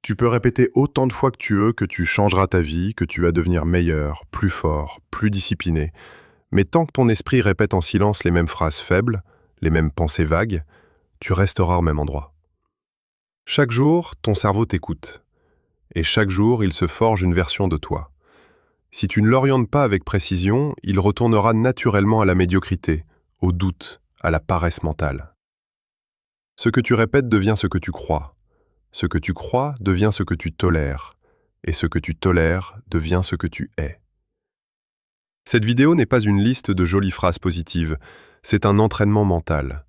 Tu peux répéter autant de fois que tu veux que tu changeras ta vie, que tu vas devenir meilleur, plus fort, plus discipliné. Mais tant que ton esprit répète en silence les mêmes phrases faibles, les mêmes pensées vagues, tu resteras au même endroit. Chaque jour, ton cerveau t'écoute. Et chaque jour, il se forge une version de toi. Si tu ne l'orientes pas avec précision, il retournera naturellement à la médiocrité, au doute, à la paresse mentale. Ce que tu répètes devient ce que tu crois. Ce que tu crois devient ce que tu tolères. Et ce que tu tolères devient ce que tu es. Cette vidéo n'est pas une liste de jolies phrases positives, c'est un entraînement mental.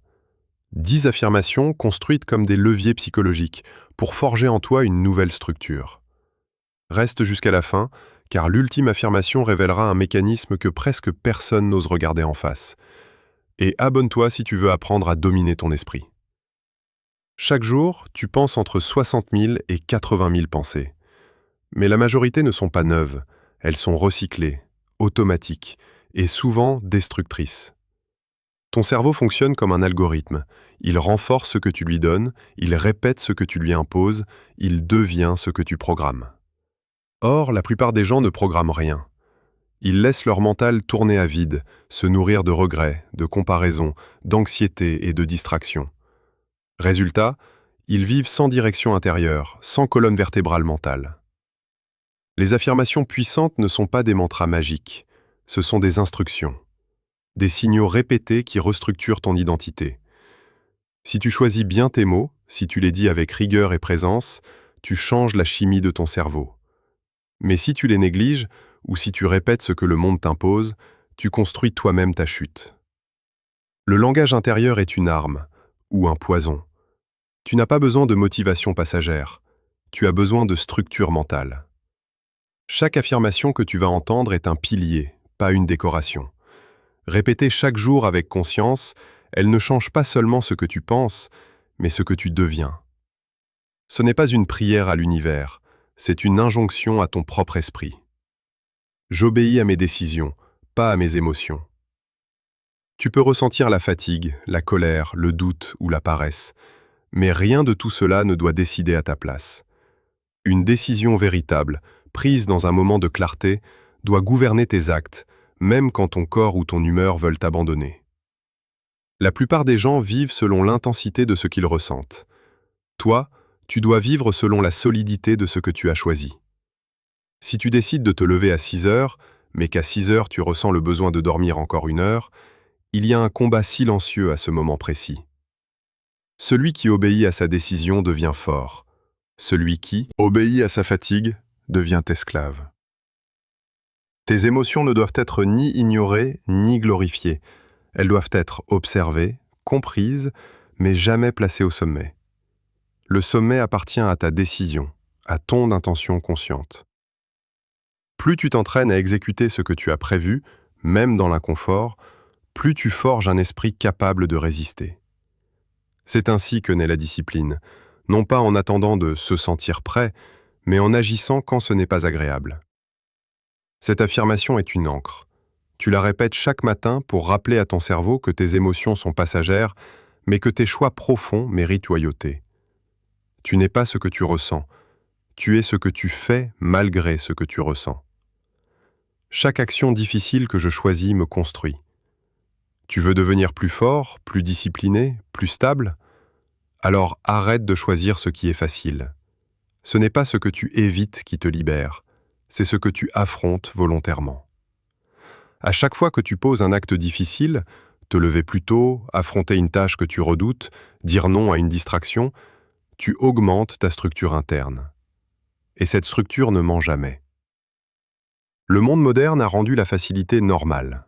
10 affirmations construites comme des leviers psychologiques pour forger en toi une nouvelle structure. Reste jusqu'à la fin, car l'ultime affirmation révélera un mécanisme que presque personne n'ose regarder en face. Et abonne-toi si tu veux apprendre à dominer ton esprit. Chaque jour, tu penses entre 60 000 et 80 000 pensées. Mais la majorité ne sont pas neuves, elles sont recyclées, automatiques et souvent destructrices. Ton cerveau fonctionne comme un algorithme. Il renforce ce que tu lui donnes, il répète ce que tu lui imposes, il devient ce que tu programmes. Or, la plupart des gens ne programment rien. Ils laissent leur mental tourner à vide, se nourrir de regrets, de comparaisons, d'anxiété et de distractions. Résultat, ils vivent sans direction intérieure, sans colonne vertébrale mentale. Les affirmations puissantes ne sont pas des mantras magiques, ce sont des instructions, des signaux répétés qui restructurent ton identité. Si tu choisis bien tes mots, si tu les dis avec rigueur et présence, tu changes la chimie de ton cerveau. Mais si tu les négliges, ou si tu répètes ce que le monde t'impose, tu construis toi-même ta chute. Le langage intérieur est une arme, ou un poison. Tu n'as pas besoin de motivation passagère, tu as besoin de structure mentale. Chaque affirmation que tu vas entendre est un pilier, pas une décoration. Répétée chaque jour avec conscience, elle ne change pas seulement ce que tu penses, mais ce que tu deviens. Ce n'est pas une prière à l'univers, c'est une injonction à ton propre esprit. J'obéis à mes décisions, pas à mes émotions. Tu peux ressentir la fatigue, la colère, le doute ou la paresse, mais rien de tout cela ne doit décider à ta place. Une décision véritable, prise dans un moment de clarté, doit gouverner tes actes, même quand ton corps ou ton humeur veulent t'abandonner. La plupart des gens vivent selon l'intensité de ce qu'ils ressentent. Toi, tu dois vivre selon la solidité de ce que tu as choisi. Si tu décides de te lever à 6 heures, mais qu'à 6 heures tu ressens le besoin de dormir encore 1 heure, il y a un combat silencieux à ce moment précis. Celui qui obéit à sa décision devient fort. Celui qui obéit à sa fatigue devient esclave. Tes émotions ne doivent être ni ignorées ni glorifiées. Elles doivent être observées, comprises, mais jamais placées au sommet. Le sommet appartient à ta décision, à ton intention consciente. Plus tu t'entraînes à exécuter ce que tu as prévu, même dans l'inconfort, plus tu forges un esprit capable de résister. C'est ainsi que naît la discipline, non pas en attendant de se sentir prêt, mais en agissant quand ce n'est pas agréable. Cette affirmation est une encre. Tu la répètes chaque matin pour rappeler à ton cerveau que tes émotions sont passagères, mais que tes choix profonds méritent loyauté. Tu n'es pas ce que tu ressens, tu es ce que tu fais malgré ce que tu ressens. Chaque action difficile que je choisis me construit. Tu veux devenir plus fort, plus discipliné, plus stable ? Alors arrête de choisir ce qui est facile. Ce n'est pas ce que tu évites qui te libère, c'est ce que tu affrontes volontairement. À chaque fois que tu poses un acte difficile, te lever plus tôt, affronter une tâche que tu redoutes, dire non à une distraction, tu augmentes ta structure interne. Et cette structure ne ment jamais. Le monde moderne a rendu la facilité normale.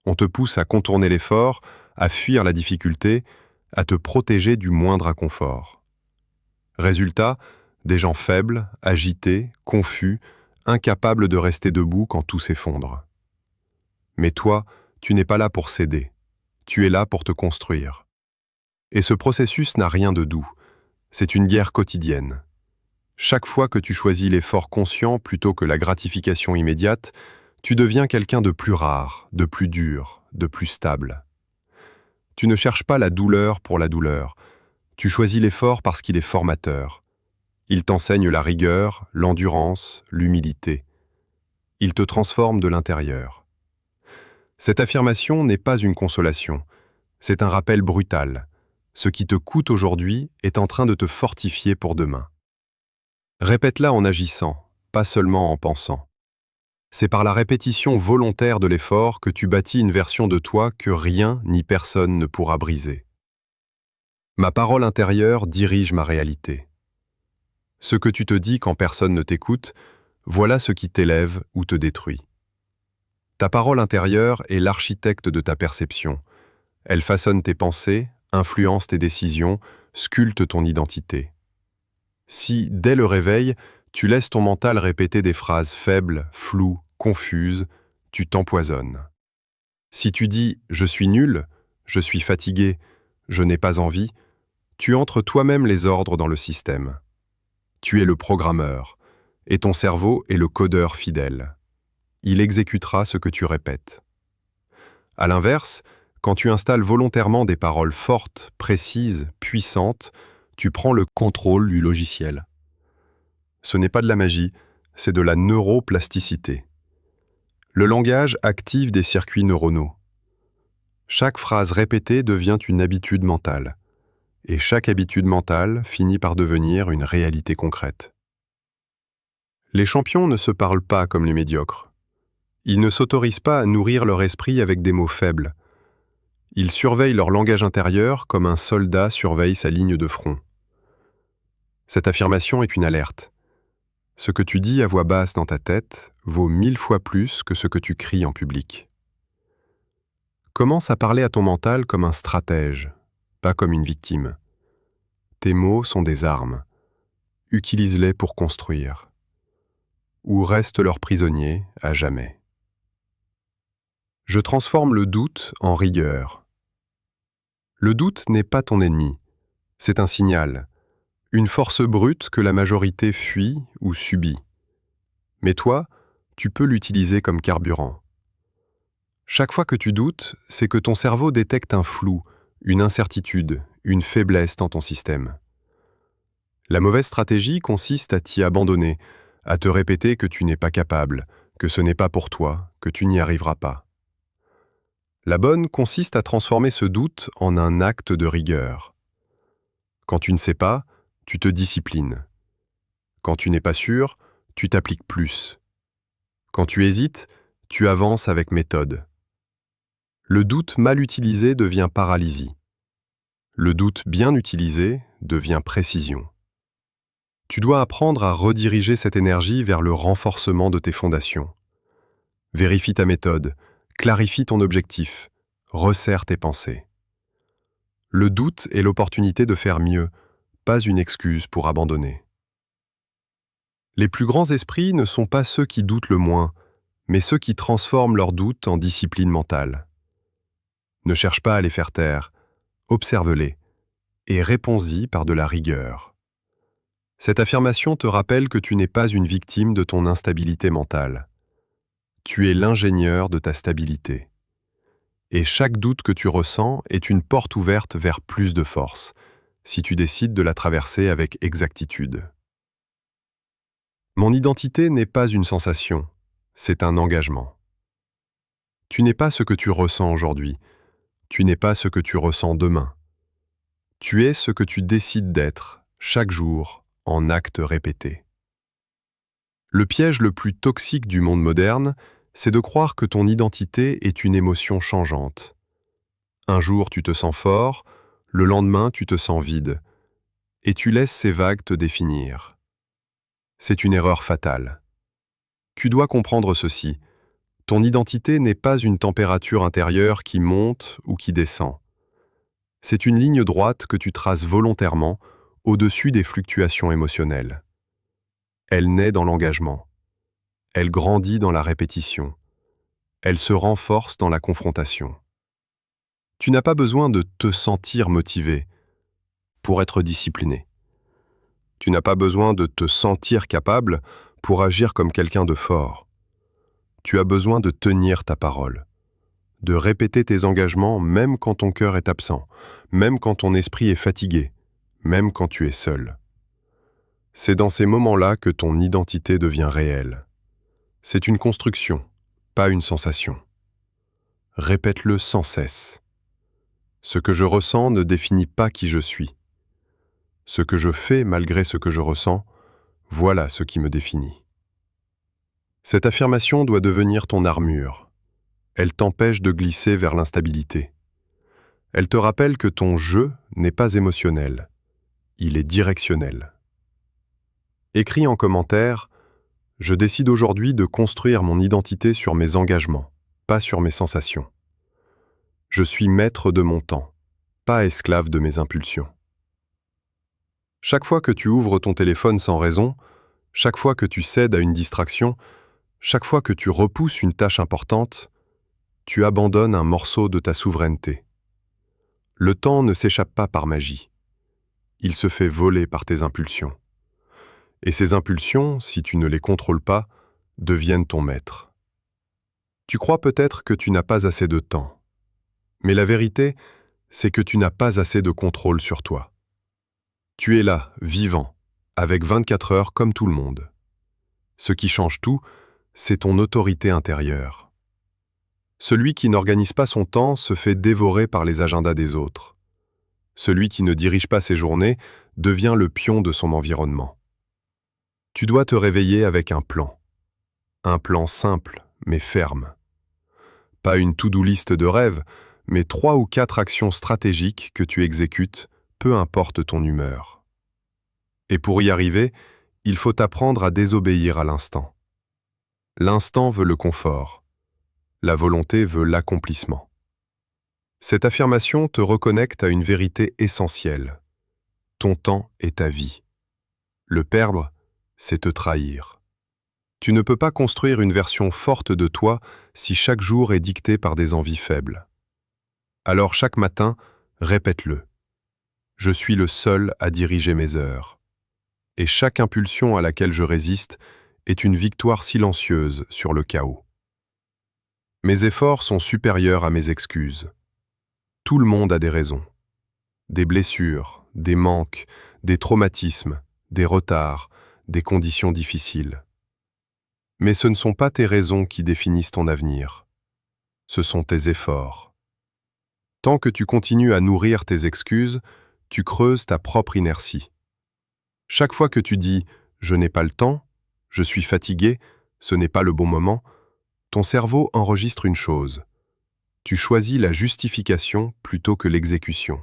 On te pousse à contourner l'effort, à fuir la difficulté, à te protéger du moindre inconfort. Résultat, des gens faibles, agités, confus, incapables de rester debout quand tout s'effondre. Mais toi, tu n'es pas là pour céder. Tu es là pour te construire. Et ce processus n'a rien de doux. C'est une guerre quotidienne. Chaque fois que tu choisis l'effort conscient plutôt que la gratification immédiate, tu deviens quelqu'un de plus rare, de plus dur, de plus stable. Tu ne cherches pas la douleur pour la douleur. Tu choisis l'effort parce qu'il est formateur. Il t'enseigne la rigueur, l'endurance, l'humilité. Il te transforme de l'intérieur. Cette affirmation n'est pas une consolation, c'est un rappel brutal. Ce qui te coûte aujourd'hui est en train de te fortifier pour demain. Répète-la en agissant, pas seulement en pensant. C'est par la répétition volontaire de l'effort que tu bâtis une version de toi que rien ni personne ne pourra briser. Ma parole intérieure dirige ma réalité. Ce que tu te dis quand personne ne t'écoute, voilà ce qui t'élève ou te détruit. Ta parole intérieure est l'architecte de ta perception. Elle façonne tes pensées, influence tes décisions, sculpte ton identité. Si, dès le réveil, tu laisses ton mental répéter des phrases faibles, floues, confuses, tu t'empoisonnes. Si tu dis « je suis nul »,« je suis fatigué »,« je n'ai pas envie », tu entres toi-même les ordres dans le système. Tu es le programmeur, et ton cerveau est le codeur fidèle. Il exécutera ce que tu répètes. À l'inverse, quand tu installes volontairement des paroles fortes, précises, puissantes, tu prends le contrôle du logiciel. Ce n'est pas de la magie, c'est de la neuroplasticité. Le langage active des circuits neuronaux. Chaque phrase répétée devient une habitude mentale. Et chaque habitude mentale finit par devenir une réalité concrète. Les champions ne se parlent pas comme les médiocres. Ils ne s'autorisent pas à nourrir leur esprit avec des mots faibles. Ils surveillent leur langage intérieur comme un soldat surveille sa ligne de front. Cette affirmation est une alerte. Ce que tu dis à voix basse dans ta tête vaut 1000 fois plus que ce que tu cries en public. Commence à parler à ton mental comme un stratège, pas comme une victime. Tes mots sont des armes. Utilise-les pour construire. Ou reste leur prisonnier à jamais. Je transforme le doute en rigueur. Le doute n'est pas ton ennemi. C'est un signal, une force brute que la majorité fuit ou subit. Mais toi, tu peux l'utiliser comme carburant. Chaque fois que tu doutes, c'est que ton cerveau détecte un flou, une incertitude, une faiblesse dans ton système. La mauvaise stratégie consiste à t'y abandonner, à te répéter que tu n'es pas capable, que ce n'est pas pour toi, que tu n'y arriveras pas. La bonne consiste à transformer ce doute en un acte de rigueur. Quand tu ne sais pas, tu te disciplines. Quand tu n'es pas sûr, tu t'appliques plus. Quand tu hésites, tu avances avec méthode. Le doute mal utilisé devient paralysie. Le doute bien utilisé devient précision. Tu dois apprendre à rediriger cette énergie vers le renforcement de tes fondations. Vérifie ta méthode, clarifie ton objectif, resserre tes pensées. Le doute est l'opportunité de faire mieux, pas une excuse pour abandonner. Les plus grands esprits ne sont pas ceux qui doutent le moins, mais ceux qui transforment leur doute en discipline mentale. Ne cherche pas à les faire taire, observe-les et réponds-y par de la rigueur. Cette affirmation te rappelle que tu n'es pas une victime de ton instabilité mentale. Tu es l'ingénieur de ta stabilité. Et chaque doute que tu ressens est une porte ouverte vers plus de force, si tu décides de la traverser avec exactitude. Mon identité n'est pas une sensation, c'est un engagement. Tu n'es pas ce que tu ressens aujourd'hui, tu n'es pas ce que tu ressens demain. Tu es ce que tu décides d'être, chaque jour, en actes répétés. Le piège le plus toxique du monde moderne, c'est de croire que ton identité est une émotion changeante. Un jour tu te sens fort, le lendemain tu te sens vide, et tu laisses ces vagues te définir. C'est une erreur fatale. Tu dois comprendre ceci. Ton identité n'est pas une température intérieure qui monte ou qui descend. C'est une ligne droite que tu traces volontairement au-dessus des fluctuations émotionnelles. Elle naît dans l'engagement. Elle grandit dans la répétition. Elle se renforce dans la confrontation. Tu n'as pas besoin de te sentir motivé pour être discipliné. Tu n'as pas besoin de te sentir capable pour agir comme quelqu'un de fort. Tu as besoin de tenir ta parole, de répéter tes engagements même quand ton cœur est absent, même quand ton esprit est fatigué, même quand tu es seul. C'est dans ces moments-là que ton identité devient réelle. C'est une construction, pas une sensation. Répète-le sans cesse. Ce que je ressens ne définit pas qui je suis. Ce que je fais malgré ce que je ressens, voilà ce qui me définit. Cette affirmation doit devenir ton armure. Elle t'empêche de glisser vers l'instabilité. Elle te rappelle que ton « je » n'est pas émotionnel, il est directionnel. Écris en commentaire « Je décide aujourd'hui de construire mon identité sur mes engagements, pas sur mes sensations. Je suis maître de mon temps, pas esclave de mes impulsions. » Chaque fois que tu ouvres ton téléphone sans raison, chaque fois que tu cèdes à une distraction, chaque fois que tu repousses une tâche importante, tu abandonnes un morceau de ta souveraineté. Le temps ne s'échappe pas par magie. Il se fait voler par tes impulsions. Et ces impulsions, si tu ne les contrôles pas, deviennent ton maître. Tu crois peut-être que tu n'as pas assez de temps. Mais la vérité, c'est que tu n'as pas assez de contrôle sur toi. Tu es là, vivant, avec 24 heures comme tout le monde. Ce qui change tout, c'est ton autorité intérieure. Celui qui n'organise pas son temps se fait dévorer par les agendas des autres. Celui qui ne dirige pas ses journées devient le pion de son environnement. Tu dois te réveiller avec un plan. Un plan simple, mais ferme. Pas une to-do list de rêve, mais 3 ou 4 actions stratégiques que tu exécutes, peu importe ton humeur. Et pour y arriver, il faut apprendre à désobéir à l'instant. L'instant veut le confort. La volonté veut l'accomplissement. Cette affirmation te reconnecte à une vérité essentielle. Ton temps est ta vie. Le perdre, c'est te trahir. Tu ne peux pas construire une version forte de toi si chaque jour est dicté par des envies faibles. Alors chaque matin, répète-le. Je suis le seul à diriger mes heures. Et chaque impulsion à laquelle je résiste est une victoire silencieuse sur le chaos. Mes efforts sont supérieurs à mes excuses. Tout le monde a des raisons. Des blessures, des manques, des traumatismes, des retards, des conditions difficiles. Mais ce ne sont pas tes raisons qui définissent ton avenir. Ce sont tes efforts. Tant que tu continues à nourrir tes excuses, tu creuses ta propre inertie. Chaque fois que tu dis « je n'ai pas le temps »,« je suis fatigué »,« ce n'est pas le bon moment », ton cerveau enregistre une chose. Tu choisis la justification plutôt que l'exécution.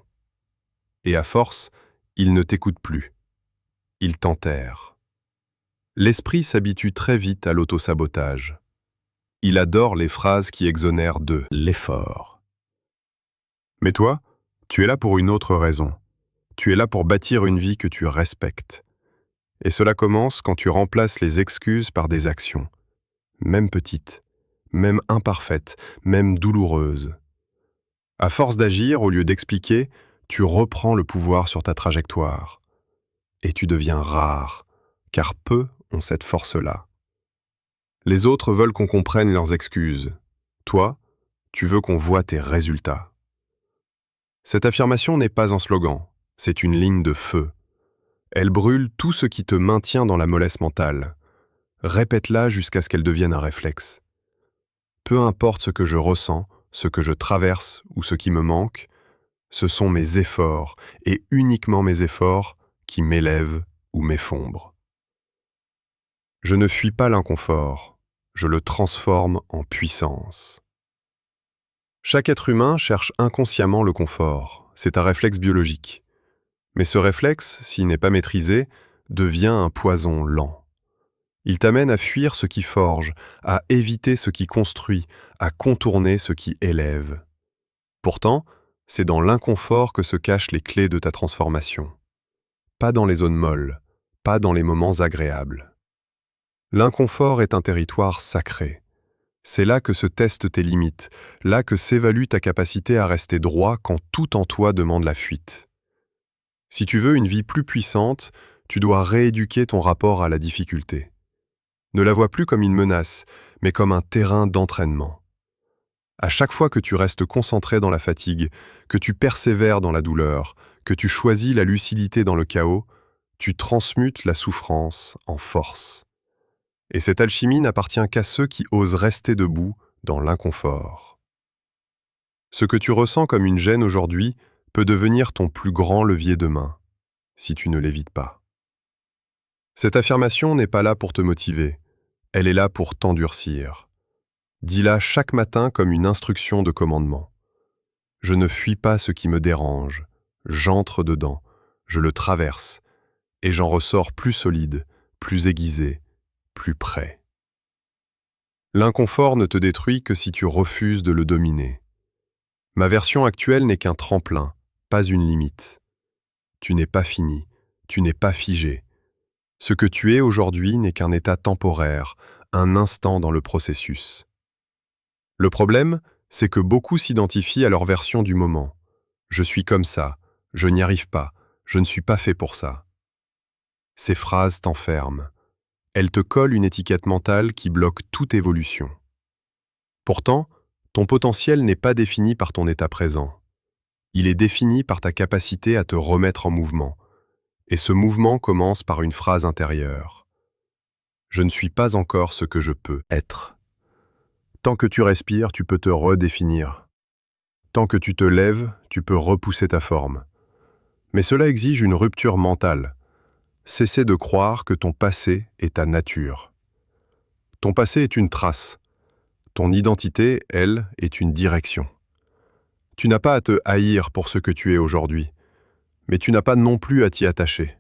Et à force, il ne t'écoute plus. Il t'enterre. L'esprit s'habitue très vite à l'autosabotage. Il adore les phrases qui exonèrent de l'effort. Mais toi, tu es là pour une autre raison. Tu es là pour bâtir une vie que tu respectes. Et cela commence quand tu remplaces les excuses par des actions, même petites, même imparfaites, même douloureuses. À force d'agir, au lieu d'expliquer, tu reprends le pouvoir sur ta trajectoire. Et tu deviens rare, car peu ont cette force-là. Les autres veulent qu'on comprenne leurs excuses. Toi, tu veux qu'on voie tes résultats. Cette affirmation n'est pas un slogan, c'est une ligne de feu. Elle brûle tout ce qui te maintient dans la mollesse mentale. Répète-la jusqu'à ce qu'elle devienne un réflexe. Peu importe ce que je ressens, ce que je traverse ou ce qui me manque, ce sont mes efforts, et uniquement mes efforts, qui m'élèvent ou m'effondrent. Je ne fuis pas l'inconfort, je le transforme en puissance. Chaque être humain cherche inconsciemment le confort, c'est un réflexe biologique. Mais ce réflexe, s'il n'est pas maîtrisé, devient un poison lent. Il t'amène à fuir ce qui forge, à éviter ce qui construit, à contourner ce qui élève. Pourtant, c'est dans l'inconfort que se cachent les clés de ta transformation. Pas dans les zones molles, pas dans les moments agréables. L'inconfort est un territoire sacré. C'est là que se testent tes limites, là que s'évalue ta capacité à rester droit quand tout en toi demande la fuite. Si tu veux une vie plus puissante, tu dois rééduquer ton rapport à la difficulté. Ne la vois plus comme une menace, mais comme un terrain d'entraînement. À chaque fois que tu restes concentré dans la fatigue, que tu persévères dans la douleur, que tu choisis la lucidité dans le chaos, Tu transmutes la souffrance en force. Et cette alchimie n'appartient qu'à ceux qui osent rester debout dans l'inconfort. Ce que tu ressens comme une gêne aujourd'hui peut devenir ton plus grand levier demain, si tu ne l'évites pas. Cette affirmation n'est pas là pour te motiver, elle est là pour t'endurcir. Dis-la chaque matin comme une instruction de commandement. Je ne fuis pas ce qui me dérange, j'entre dedans, je le traverse, et j'en ressors plus solide, plus aiguisé, plus prêt. L'inconfort ne te détruit que si tu refuses de le dominer. Ma version actuelle n'est qu'un tremplin, pas une limite. Tu n'es pas fini, tu n'es pas figé. Ce que tu es aujourd'hui n'est qu'un état temporaire, un instant dans le processus. Le problème, c'est que beaucoup s'identifient à leur version du moment. Je suis comme ça, je n'y arrive pas, je ne suis pas fait pour ça. Ces phrases t'enferment. Elles te collent une étiquette mentale qui bloque toute évolution. Pourtant, ton potentiel n'est pas défini par ton état présent. Il est défini par ta capacité à te remettre en mouvement. Et ce mouvement commence par une phrase intérieure. Je ne suis pas encore ce que je peux être. Tant que tu respires, tu peux te redéfinir. Tant que tu te lèves, tu peux repousser ta forme. Mais cela exige une rupture mentale. Cesser de croire que ton passé est ta nature. Ton passé est une trace. Ton identité, elle, est une direction. Tu n'as pas à te haïr pour ce que tu es aujourd'hui, mais tu n'as pas non plus à t'y attacher.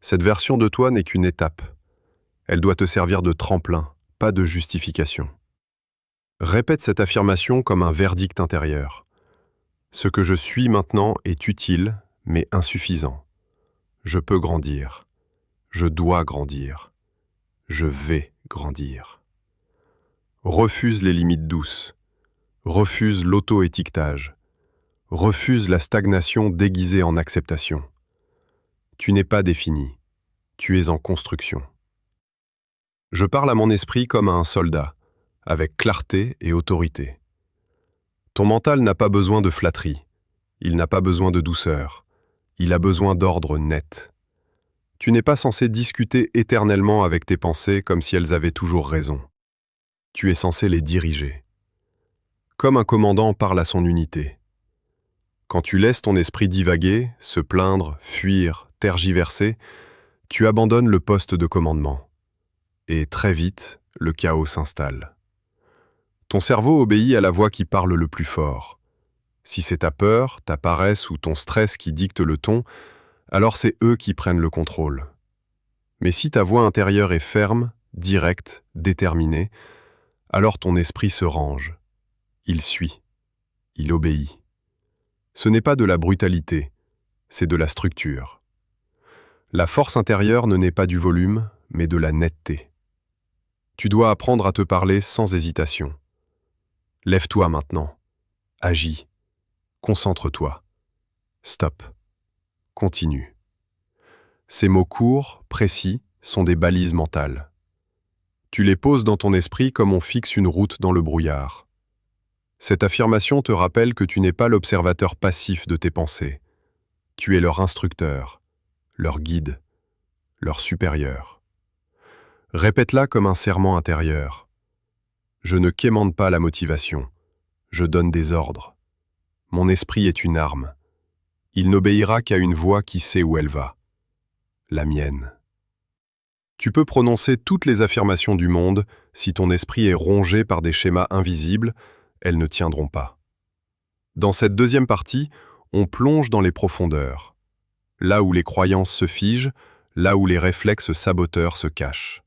Cette version de toi n'est qu'une étape. Elle doit te servir de tremplin, pas de justification. Répète cette affirmation comme un verdict intérieur. Ce que je suis maintenant est utile, mais insuffisant. Je peux grandir. Je dois grandir. Je vais grandir. Refuse les limites douces. Refuse l'auto-étiquetage. Refuse la stagnation déguisée en acceptation. Tu n'es pas défini. Tu es en construction. Je parle à mon esprit comme à un soldat, avec clarté et autorité. Ton mental n'a pas besoin de flatterie. Il n'a pas besoin de douceur. Il a besoin d'ordre net. Tu n'es pas censé discuter éternellement avec tes pensées comme si elles avaient toujours raison. Tu es censé les diriger. Comme un commandant parle à son unité. Quand tu laisses ton esprit divaguer, se plaindre, fuir, tergiverser, tu abandonnes le poste de commandement. Et très vite, le chaos s'installe. Ton cerveau obéit à la voix qui parle le plus fort. Si c'est ta peur, ta paresse ou ton stress qui dictent le ton, alors c'est eux qui prennent le contrôle. Mais si ta voix intérieure est ferme, directe, déterminée, alors ton esprit se range. Il suit. Il obéit. Ce n'est pas de la brutalité, c'est de la structure. La force intérieure ne naît pas du volume, mais de la netteté. Tu dois apprendre à te parler sans hésitation. Lève-toi maintenant. Agis. Concentre-toi. Stop. Continue. Ces mots courts, précis, sont des balises mentales. Tu les poses dans ton esprit comme on fixe une route dans le brouillard. Cette affirmation te rappelle que tu n'es pas l'observateur passif de tes pensées. Tu es leur instructeur, leur guide, leur supérieur. Répète-la comme un serment intérieur. Je ne quémande pas la motivation, je donne des ordres. Mon esprit est une arme. Il n'obéira qu'à une voix qui sait où elle va. La mienne. Tu peux prononcer toutes les affirmations du monde, si ton esprit est rongé par des schémas invisibles, elles ne tiendront pas. Dans cette deuxième partie, on plonge dans les profondeurs, là où les croyances se figent, là où les réflexes saboteurs se cachent.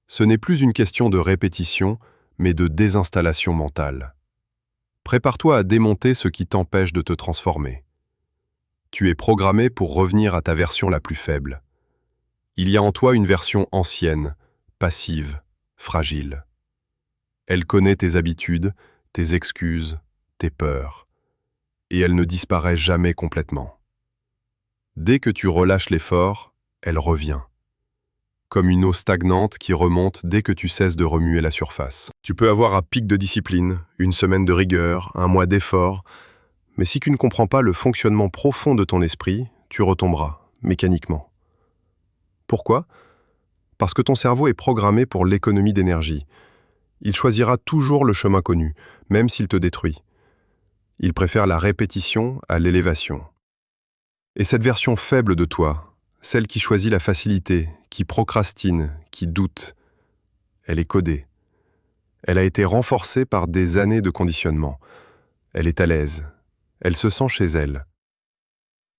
Ce n'est plus une question de répétition, mais de désinstallation mentale. Prépare-toi à démonter ce qui t'empêche de te transformer. Tu es programmé pour revenir à ta version la plus faible. Il y a en toi une version ancienne, passive, fragile. Elle connaît tes habitudes, tes excuses, tes peurs, et elle ne disparaît jamais complètement. Dès que tu relâches l'effort, elle revient, comme une eau stagnante qui remonte dès que tu cesses de remuer la surface. Tu peux avoir un pic de discipline, une semaine de rigueur, un mois d'effort, mais si tu ne comprends pas le fonctionnement profond de ton esprit, tu retomberas, mécaniquement. Pourquoi? Parce que ton cerveau est programmé pour l'économie d'énergie. Il choisira toujours le chemin connu, même s'il te détruit. Il préfère la répétition à l'élévation. Et cette version faible de toi, celle qui choisit la facilité, qui procrastine, qui doute, elle est codée. Elle a été renforcée par des années de conditionnement. Elle est à l'aise. Elle se sent chez elle.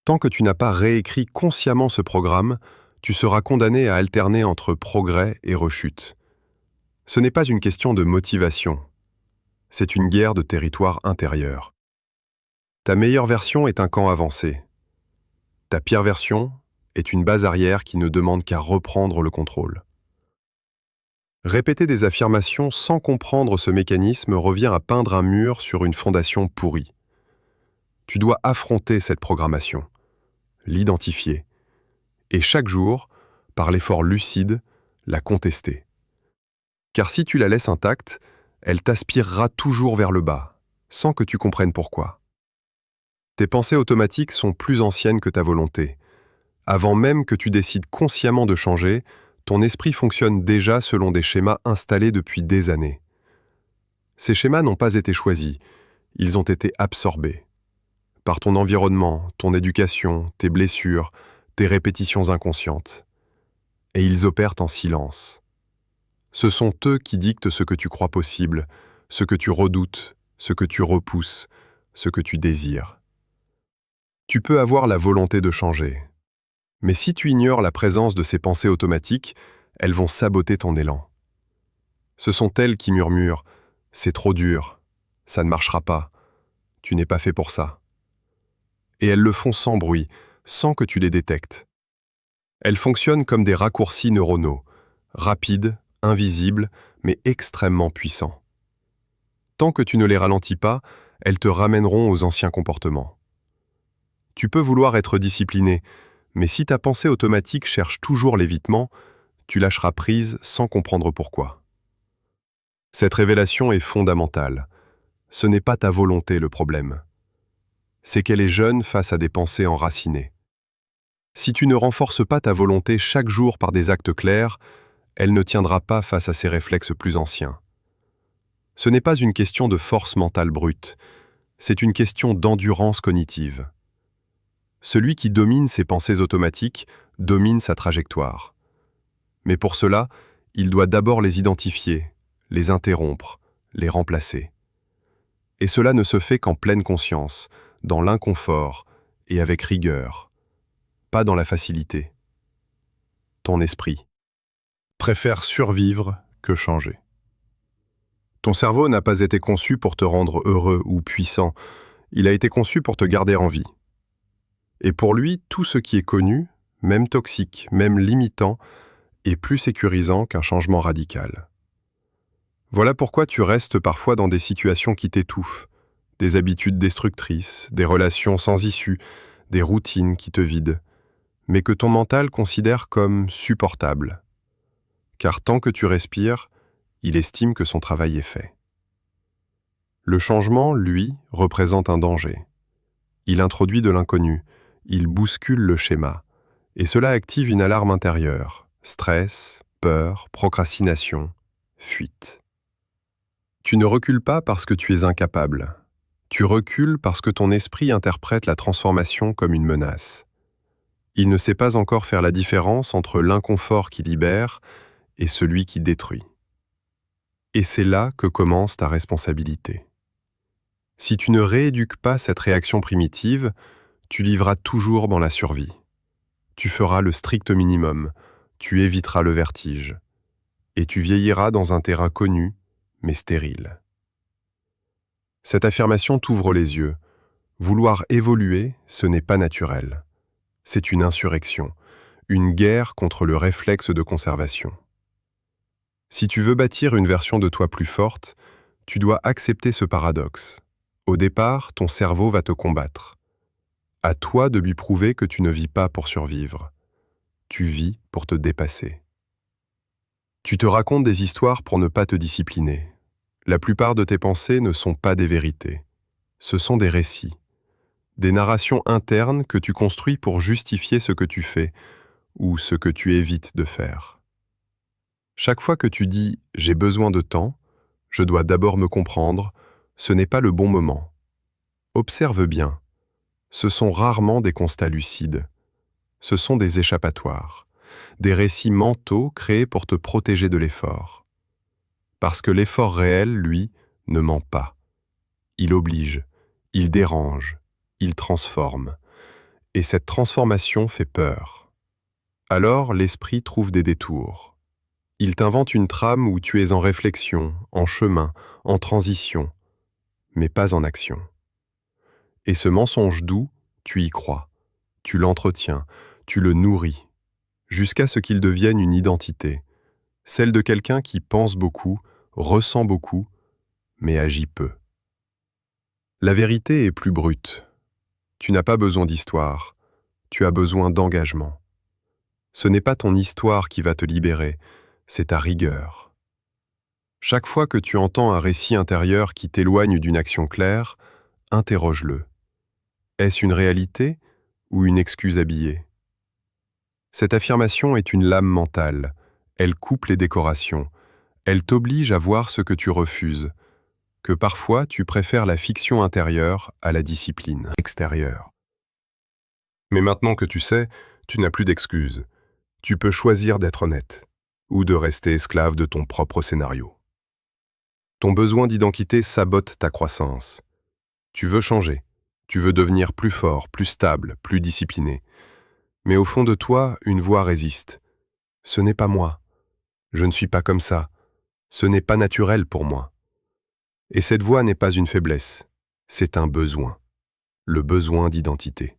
Tant que tu n'as pas réécrit consciemment ce programme, tu seras condamné à alterner entre progrès et rechute. Ce n'est pas une question de motivation. C'est une guerre de territoire intérieur. Ta meilleure version est un camp avancé. Ta pire version est une base arrière qui ne demande qu'à reprendre le contrôle. Répéter des affirmations sans comprendre ce mécanisme revient à peindre un mur sur une fondation pourrie. Tu dois affronter cette programmation, l'identifier, et chaque jour, par l'effort lucide, la contester. Car si tu la laisses intacte, elle t'aspirera toujours vers le bas, sans que tu comprennes pourquoi. Tes pensées automatiques sont plus anciennes que ta volonté. Avant même que tu décides consciemment de changer, ton esprit fonctionne déjà selon des schémas installés depuis des années. Ces schémas n'ont pas été choisis, ils ont été absorbés. Par ton environnement, ton éducation, tes blessures, tes répétitions inconscientes. Et ils opèrent en silence. Ce sont eux qui dictent ce que tu crois possible, ce que tu redoutes, ce que tu repousses, ce que tu désires. Tu peux avoir la volonté de changer. Mais si tu ignores la présence de ces pensées automatiques, elles vont saboter ton élan. Ce sont elles qui murmurent « c'est trop dur, ça ne marchera pas, tu n'es pas fait pour ça ». Et elles le font sans bruit, sans que tu les détectes. Elles fonctionnent comme des raccourcis neuronaux, rapides, invisibles, mais extrêmement puissants. Tant que tu ne les ralentis pas, elles te ramèneront aux anciens comportements. Tu peux vouloir être discipliné, mais si ta pensée automatique cherche toujours l'évitement, tu lâcheras prise sans comprendre pourquoi. Cette révélation est fondamentale. Ce n'est pas ta volonté le problème. C'est qu'elle est jeune face à des pensées enracinées. Si tu ne renforces pas ta volonté chaque jour par des actes clairs, elle ne tiendra pas face à ses réflexes plus anciens. Ce n'est pas une question de force mentale brute, c'est une question d'endurance cognitive. Celui qui domine ses pensées automatiques domine sa trajectoire. Mais pour cela, il doit d'abord les identifier, les interrompre, les remplacer. Et cela ne se fait qu'en pleine conscience, dans l'inconfort et avec rigueur, pas dans la facilité. Ton esprit préfère survivre que changer. Ton cerveau n'a pas été conçu pour te rendre heureux ou puissant, il a été conçu pour te garder en vie. Et pour lui, tout ce qui est connu, même toxique, même limitant, est plus sécurisant qu'un changement radical. Voilà pourquoi tu restes parfois dans des situations qui t'étouffent, des habitudes destructrices, des relations sans issue, des routines qui te vident, mais que ton mental considère comme supportables. Car tant que tu respires, il estime que son travail est fait. Le changement, lui, représente un danger. Il introduit de l'inconnu, il bouscule le schéma, et cela active une alarme intérieure, stress, peur, procrastination, fuite. Tu ne recules pas parce que tu es incapable. Tu recules parce que ton esprit interprète la transformation comme une menace. Il ne sait pas encore faire la différence entre l'inconfort qui libère et celui qui détruit. Et c'est là que commence ta responsabilité. Si tu ne rééduques pas cette réaction primitive, tu vivras toujours dans la survie. Tu feras le strict minimum, tu éviteras le vertige, et tu vieilliras dans un terrain connu, mais stérile. Cette affirmation t'ouvre les yeux. Vouloir évoluer, ce n'est pas naturel. C'est une insurrection, une guerre contre le réflexe de conservation. Si tu veux bâtir une version de toi plus forte, tu dois accepter ce paradoxe. Au départ, ton cerveau va te combattre. À toi de lui prouver que tu ne vis pas pour survivre. Tu vis pour te dépasser. Tu te racontes des histoires pour ne pas te discipliner. La plupart de tes pensées ne sont pas des vérités. Ce sont des récits. Des narrations internes que tu construis pour justifier ce que tu fais, ou ce que tu évites de faire. Chaque fois que tu dis « j'ai besoin de temps », je dois d'abord me comprendre, ce n'est pas le bon moment. Observe bien. Ce sont rarement des constats lucides. Ce sont des échappatoires, des récits mentaux créés pour te protéger de l'effort. Parce que l'effort réel, lui, ne ment pas. Il oblige, il dérange, il transforme. Et cette transformation fait peur. Alors l'esprit trouve des détours. Il t'invente une trame où tu es en réflexion, en chemin, en transition, mais pas en action. Et ce mensonge doux, tu y crois, tu l'entretiens, tu le nourris, jusqu'à ce qu'il devienne une identité, celle de quelqu'un qui pense beaucoup, ressent beaucoup, mais agit peu. La vérité est plus brute. Tu n'as pas besoin d'histoire, tu as besoin d'engagement. Ce n'est pas ton histoire qui va te libérer, c'est ta rigueur. Chaque fois que tu entends un récit intérieur qui t'éloigne d'une action claire, interroge-le. Est-ce une réalité ou une excuse habillée? Cette affirmation est une lame mentale. Elle coupe les décorations. Elle t'oblige à voir ce que tu refuses, que parfois tu préfères la fiction intérieure à la discipline extérieure. Mais maintenant que tu sais, tu n'as plus d'excuses. Tu peux choisir d'être honnête, ou de rester esclave de ton propre scénario. Ton besoin d'identité sabote ta croissance. Tu veux changer, tu veux devenir plus fort, plus stable, plus discipliné. Mais au fond de toi, une voix résiste. Ce n'est pas moi. Je ne suis pas comme ça. Ce n'est pas naturel pour moi. Et cette voix n'est pas une faiblesse, c'est un besoin. Le besoin d'identité.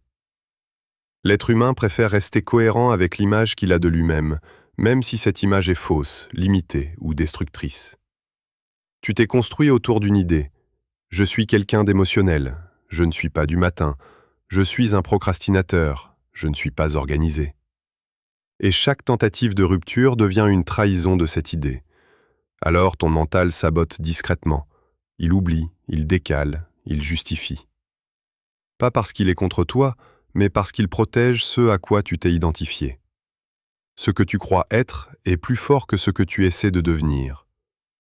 L'être humain préfère rester cohérent avec l'image qu'il a de lui-même, même si cette image est fausse, limitée ou destructrice. Tu t'es construit autour d'une idée. Je suis quelqu'un d'émotionnel, je ne suis pas du matin, je suis un procrastinateur, je ne suis pas organisé. Et chaque tentative de rupture devient une trahison de cette idée. Alors ton mental sabote discrètement. Il oublie, il décale, il justifie. Pas parce qu'il est contre toi, mais parce qu'il protège ce à quoi tu t'es identifié. Ce que tu crois être est plus fort que ce que tu essaies de devenir.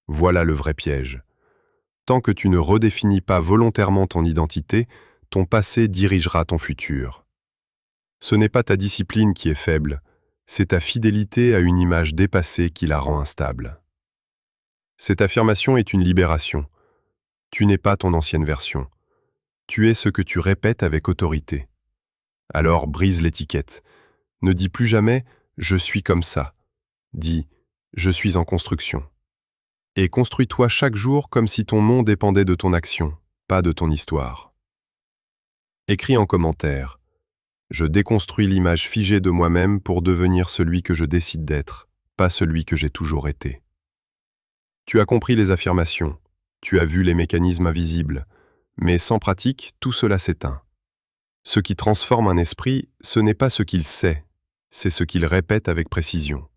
Voilà le vrai piège. Tant que tu ne redéfinis pas volontairement ton identité, ton passé dirigera ton futur. Ce n'est pas ta discipline qui est faible, c'est ta fidélité à une image dépassée qui la rend instable. Cette affirmation est une libération. Tu n'es pas ton ancienne version. Tu es ce que tu répètes avec autorité. Alors brise l'étiquette. Ne dis plus jamais « je suis comme ça ». Dis « je suis en construction ». Et construis-toi chaque jour comme si ton nom dépendait de ton action, pas de ton histoire. Écris en commentaire « Je déconstruis l'image figée de moi-même pour devenir celui que je décide d'être, pas celui que j'ai toujours été ». Tu as compris les affirmations, tu as vu les mécanismes invisibles, mais sans pratique, tout cela s'éteint. Ce qui transforme un esprit, ce n'est pas ce qu'il sait, c'est ce qu'il répète avec précision.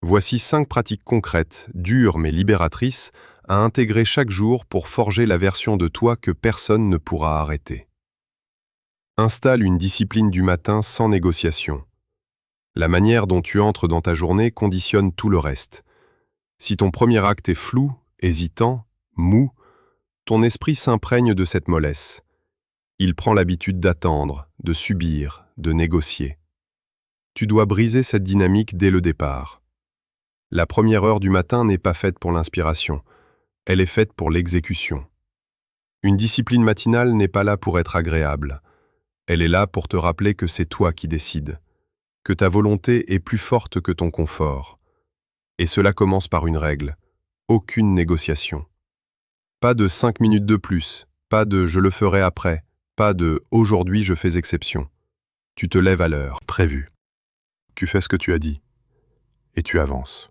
Voici 5 pratiques concrètes, dures mais libératrices, à intégrer chaque jour pour forger la version de toi que personne ne pourra arrêter. Installe une discipline du matin sans négociation. La manière dont tu entres dans ta journée conditionne tout le reste. Si ton premier acte est flou, hésitant, mou, ton esprit s'imprègne de cette mollesse. Il prend l'habitude d'attendre, de subir, de négocier. Tu dois briser cette dynamique dès le départ. La première heure du matin n'est pas faite pour l'inspiration, elle est faite pour l'exécution. Une discipline matinale n'est pas là pour être agréable. Elle est là pour te rappeler que c'est toi qui décides, que ta volonté est plus forte que ton confort. Et cela commence par une règle, aucune négociation. Pas de 5 minutes de plus, pas de « je le ferai après », pas de « aujourd'hui je fais exception ». Tu te lèves à l'heure prévue. Tu fais ce que tu as dit. Et tu avances.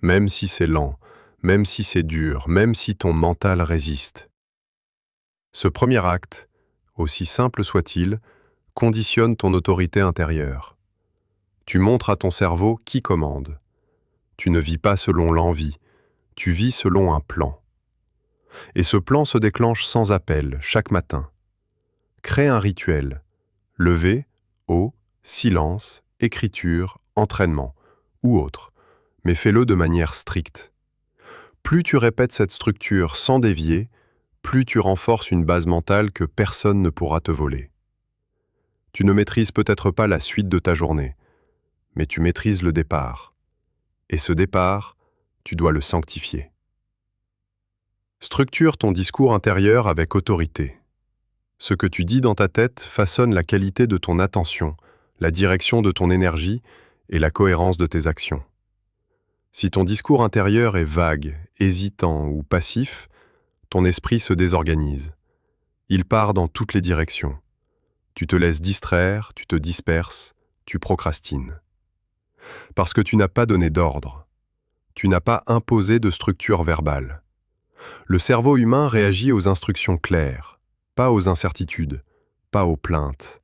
Même si c'est lent, même si c'est dur, même si ton mental résiste. Ce premier acte, aussi simple soit-il, conditionne ton autorité intérieure. Tu montres à ton cerveau qui commande. Tu ne vis pas selon l'envie, tu vis selon un plan. Et ce plan se déclenche sans appel, chaque matin. Crée un rituel. Lever, eau, silence, écriture, entraînement ou autre, mais fais-le de manière stricte. Plus tu répètes cette structure sans dévier, plus tu renforces une base mentale que personne ne pourra te voler. Tu ne maîtrises peut-être pas la suite de ta journée, mais tu maîtrises le départ. Et ce départ, tu dois le sanctifier. Structure ton discours intérieur avec autorité. Ce que tu dis dans ta tête façonne la qualité de ton attention, la direction de ton énergie et la cohérence de tes actions. Si ton discours intérieur est vague, hésitant ou passif, ton esprit se désorganise. Il part dans toutes les directions. Tu te laisses distraire, tu te disperses, tu procrastines. Parce que tu n'as pas donné d'ordre. Tu n'as pas imposé de structure verbale. Le cerveau humain réagit aux instructions claires, pas aux incertitudes, pas aux plaintes.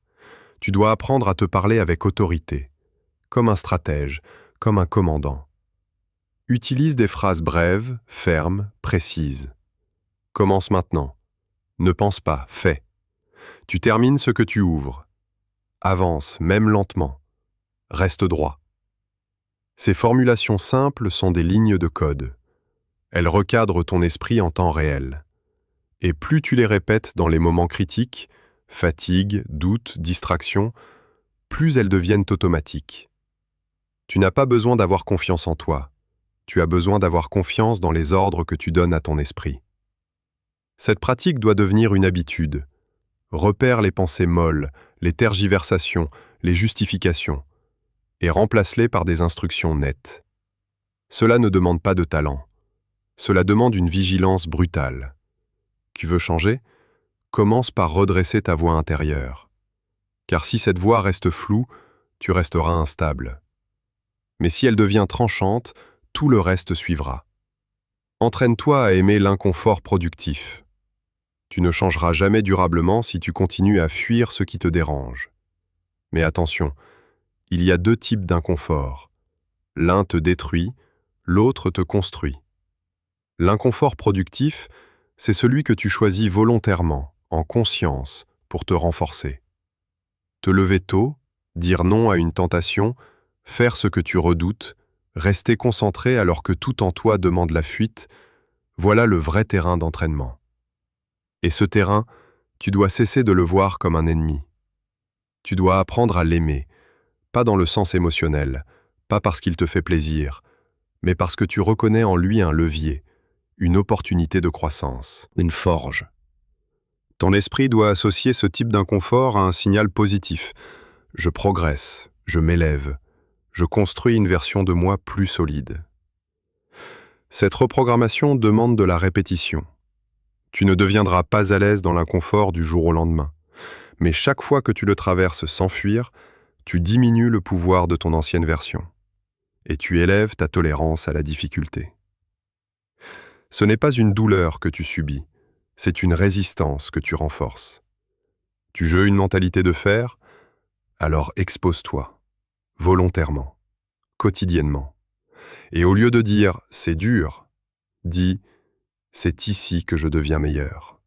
Tu dois apprendre à te parler avec autorité, comme un stratège, comme un commandant. Utilise des phrases brèves, fermes, précises. Commence maintenant. Ne pense pas, fais. Tu termines ce que tu ouvres. Avance, même lentement. Reste droit. Ces formulations simples sont des lignes de code. Elles recadrent ton esprit en temps réel. Et plus tu les répètes dans les moments critiques, fatigue, doute, distraction, plus elles deviennent automatiques. Tu n'as pas besoin d'avoir confiance en toi. Tu as besoin d'avoir confiance dans les ordres que tu donnes à ton esprit. Cette pratique doit devenir une habitude. Repère les pensées molles, les tergiversations, les justifications, et remplace-les par des instructions nettes. Cela ne demande pas de talent. Cela demande une vigilance brutale. Tu veux changer? Commence par redresser ta voix intérieure. Car si cette voix reste floue, tu resteras instable. Mais si elle devient tranchante, tout le reste suivra. Entraîne-toi à aimer l'inconfort productif. Tu ne changeras jamais durablement si tu continues à fuir ce qui te dérange. Mais attention, il y a deux types d'inconfort. L'un te détruit, l'autre te construit. L'inconfort productif, c'est celui que tu choisis volontairement, en conscience, pour te renforcer. Te lever tôt, dire non à une tentation, faire ce que tu redoutes, rester concentré alors que tout en toi demande la fuite, voilà le vrai terrain d'entraînement. Et ce terrain, tu dois cesser de le voir comme un ennemi. Tu dois apprendre à l'aimer, pas dans le sens émotionnel, pas parce qu'il te fait plaisir, mais parce que tu reconnais en lui un levier, une opportunité de croissance, une forge. Ton esprit doit associer ce type d'inconfort à un signal positif. Je progresse, je m'élève, je construis une version de moi plus solide. Cette reprogrammation demande de la répétition. Tu ne deviendras pas à l'aise dans l'inconfort du jour au lendemain. Mais chaque fois que tu le traverses sans fuir, tu diminues le pouvoir de ton ancienne version. Et tu élèves ta tolérance à la difficulté. Ce n'est pas une douleur que tu subis, c'est une résistance que tu renforces. Tu joues une mentalité de fer? Alors expose-toi, volontairement, quotidiennement. Et au lieu de dire « c'est dur », dis « c'est ici que je deviens meilleur ».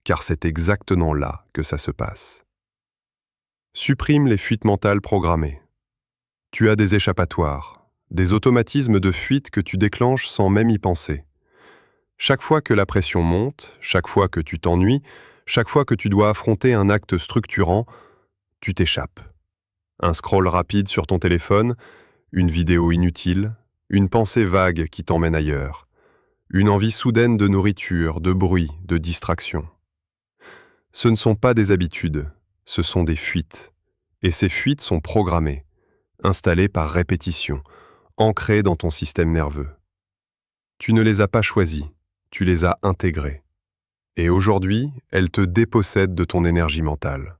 Car c'est exactement là que ça se passe. Supprime les fuites mentales programmées. Tu as des échappatoires, des automatismes de fuite que tu déclenches sans même y penser. Chaque fois que la pression monte, chaque fois que tu t'ennuies, chaque fois que tu dois affronter un acte structurant, tu t'échappes. Un scroll rapide sur ton téléphone, une vidéo inutile, une pensée vague qui t'emmène ailleurs, une envie soudaine de nourriture, de bruit, de distraction. Ce ne sont pas des habitudes, ce sont des fuites. Et ces fuites sont programmées, installées par répétition, ancrées dans ton système nerveux. Tu ne les as pas choisies, tu les as intégrées. Et aujourd'hui, elles te dépossèdent de ton énergie mentale.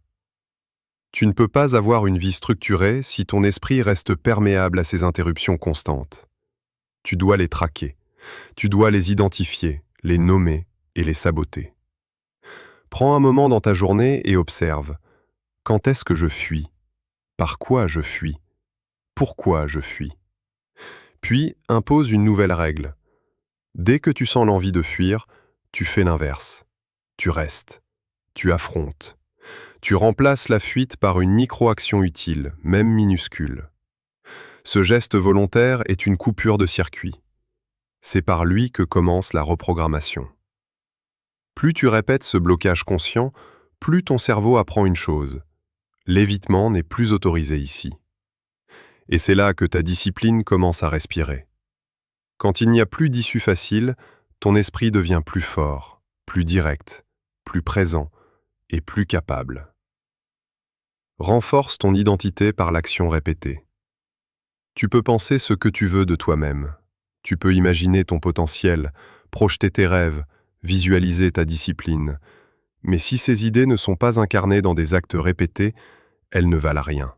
Tu ne peux pas avoir une vie structurée si ton esprit reste perméable à ces interruptions constantes. Tu dois les traquer, tu dois les identifier, les nommer et les saboter. Prends un moment dans ta journée et observe. Quand est-ce que je fuis? Par quoi je fuis? Pourquoi je fuis? Puis impose une nouvelle règle. Dès que tu sens l'envie de fuir, tu fais l'inverse. Tu restes. Tu affrontes. Tu remplaces la fuite par une micro-action utile, même minuscule. Ce geste volontaire est une coupure de circuit. C'est par lui que commence la reprogrammation. Plus tu répètes ce blocage conscient, plus ton cerveau apprend une chose. L'évitement n'est plus autorisé ici. Et c'est là que ta discipline commence à respirer. Quand il n'y a plus d'issue facile, ton esprit devient plus fort, plus direct, plus présent et plus capable. Renforce ton identité par l'action répétée. Tu peux penser ce que tu veux de toi-même. Tu peux imaginer ton potentiel, projeter tes rêves, visualiser ta discipline. Mais si ces idées ne sont pas incarnées dans des actes répétés, elles ne valent rien.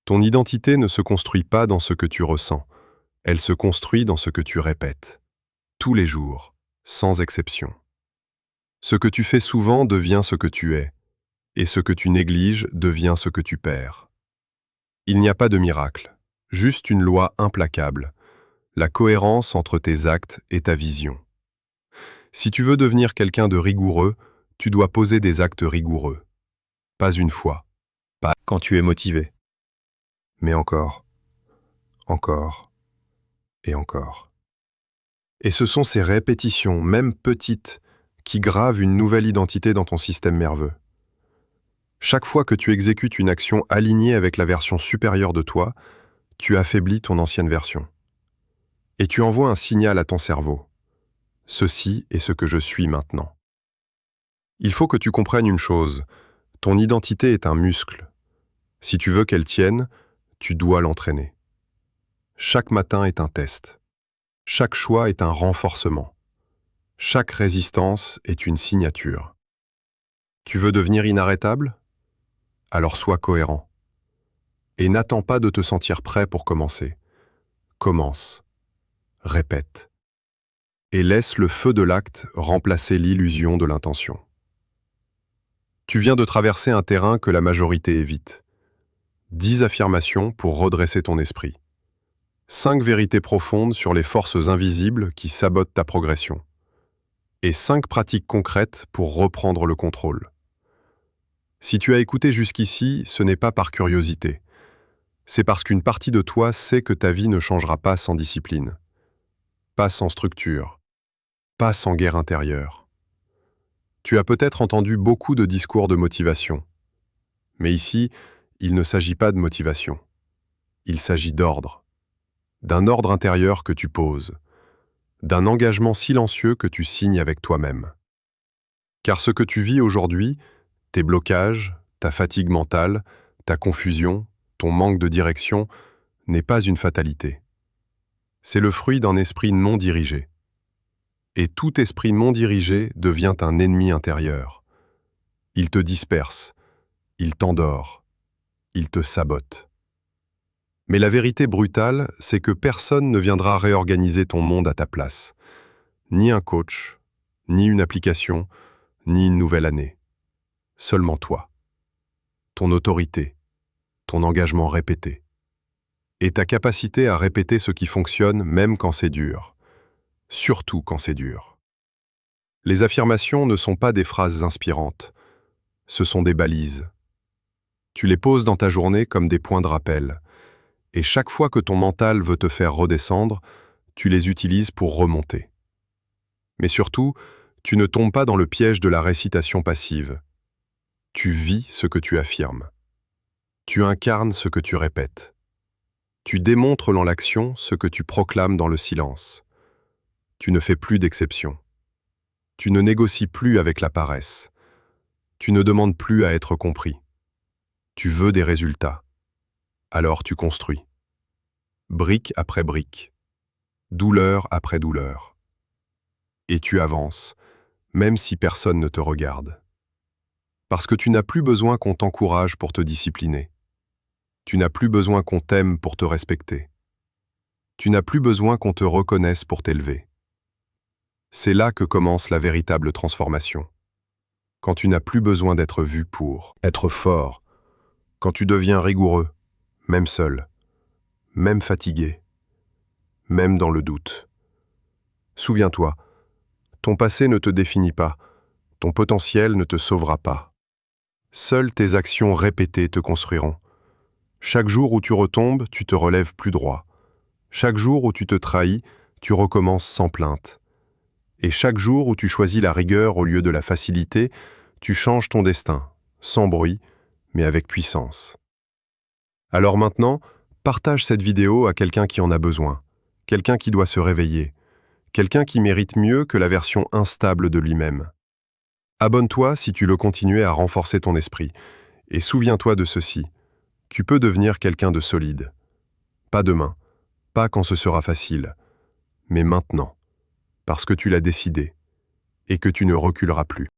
Ton identité ne se construit pas dans ce que tu ressens. Elle se construit dans ce que tu répètes. Tous les jours, sans exception. Ce que tu fais souvent devient ce que tu es, et ce que tu négliges devient ce que tu perds. Il n'y a pas de miracle, juste une loi implacable, la cohérence entre tes actes et ta vision. Si tu veux devenir quelqu'un de rigoureux, tu dois poser des actes rigoureux. Pas une fois, pas quand tu es motivé. Mais encore et encore. Et ce sont ces répétitions, même petites, qui gravent une nouvelle identité dans ton système nerveux. Chaque fois que tu exécutes une action alignée avec la version supérieure de toi, tu affaiblis ton ancienne version. Et tu envoies un signal à ton cerveau. Ceci est ce que je suis maintenant. Il faut que tu comprennes une chose. Ton identité est un muscle. Si tu veux qu'elle tienne, tu dois l'entraîner. Chaque matin est un test. Chaque choix est un renforcement. Chaque résistance est une signature. Tu veux devenir inarrêtable? Alors sois cohérent. Et n'attends pas de te sentir prêt pour commencer. Commence. Répète. Et laisse le feu de l'acte remplacer l'illusion de l'intention. Tu viens de traverser un terrain que la majorité évite. 10 affirmations pour redresser ton esprit. 5 vérités profondes sur les forces invisibles qui sabotent ta progression. Et 5 pratiques concrètes pour reprendre le contrôle. Si tu as écouté jusqu'ici, ce n'est pas par curiosité. C'est parce qu'une partie de toi sait que ta vie ne changera pas sans discipline. Pas sans structure. Pas sans guerre intérieure. Tu as peut-être entendu beaucoup de discours de motivation. Mais ici, il ne s'agit pas de motivation. Il s'agit d'ordre. D'un ordre intérieur que tu poses. D'un engagement silencieux que tu signes avec toi-même. Car ce que tu vis aujourd'hui, tes blocages, ta fatigue mentale, ta confusion, ton manque de direction, n'est pas une fatalité. C'est le fruit d'un esprit non dirigé. Et tout esprit non dirigé devient un ennemi intérieur. Il te disperse, il t'endort, il te sabote. Mais la vérité brutale, c'est que personne ne viendra réorganiser ton monde à ta place. Ni un coach, ni une application, ni une nouvelle année. Seulement toi. Ton autorité, ton engagement répété. Et ta capacité à répéter ce qui fonctionne même quand c'est dur. Surtout quand c'est dur. Les affirmations ne sont pas des phrases inspirantes. Ce sont des balises. Tu les poses dans ta journée comme des points de rappel. Et chaque fois que ton mental veut te faire redescendre, tu les utilises pour remonter. Mais surtout, tu ne tombes pas dans le piège de la récitation passive. Tu vis ce que tu affirmes. Tu incarnes ce que tu répètes. Tu démontres dans l'action ce que tu proclames dans le silence. Tu ne fais plus d'exception. Tu ne négocies plus avec la paresse. Tu ne demandes plus à être compris. Tu veux des résultats. Alors tu construis. Brique après brique. Douleur après douleur. Et tu avances, même si personne ne te regarde. Parce que tu n'as plus besoin qu'on t'encourage pour te discipliner. Tu n'as plus besoin qu'on t'aime pour te respecter. Tu n'as plus besoin qu'on te reconnaisse pour t'élever. C'est là que commence la véritable transformation. Quand tu n'as plus besoin d'être vu pour être fort. Quand tu deviens rigoureux, même seul, même fatigué, même dans le doute. Souviens-toi, ton passé ne te définit pas, ton potentiel ne te sauvera pas. Seules tes actions répétées te construiront. Chaque jour où tu retombes, tu te relèves plus droit. Chaque jour où tu te trahis, tu recommences sans plainte. Et chaque jour où tu choisis la rigueur au lieu de la facilité, tu changes ton destin, sans bruit, mais avec puissance. Alors maintenant, partage cette vidéo à quelqu'un qui en a besoin, quelqu'un qui doit se réveiller, quelqu'un qui mérite mieux que la version instable de lui-même. Abonne-toi si tu veux continuer à renforcer ton esprit, et souviens-toi de ceci, tu peux devenir quelqu'un de solide. Pas demain, pas quand ce sera facile, mais maintenant, parce que tu l'as décidé, et que tu ne reculeras plus.